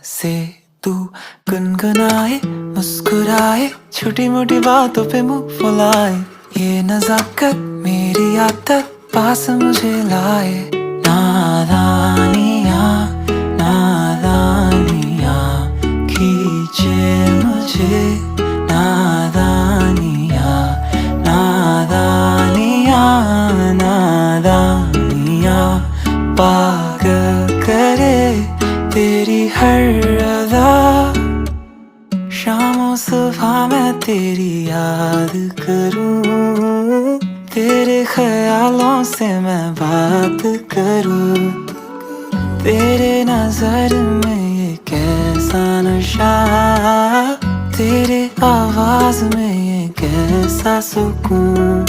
से तू गुनगुनाए, मुस्कुराए, छोटी मोटी बातों पे मुंह फुलाए। ये नजाकत मेरी आदत पास मुझे लाए। नादानियाँ नादानियाँ खींचे मुझे। नादानियाँ नादानियाँ नादानियाँ पागल करे तेरी हर अदा। शामों सुबह मैं तेरी याद करूं, तेरे ख्यालों से मैं बात करूं। तेरे नजर में ये कैसा नशा, तेरे आवाज में ये कैसा सुकून।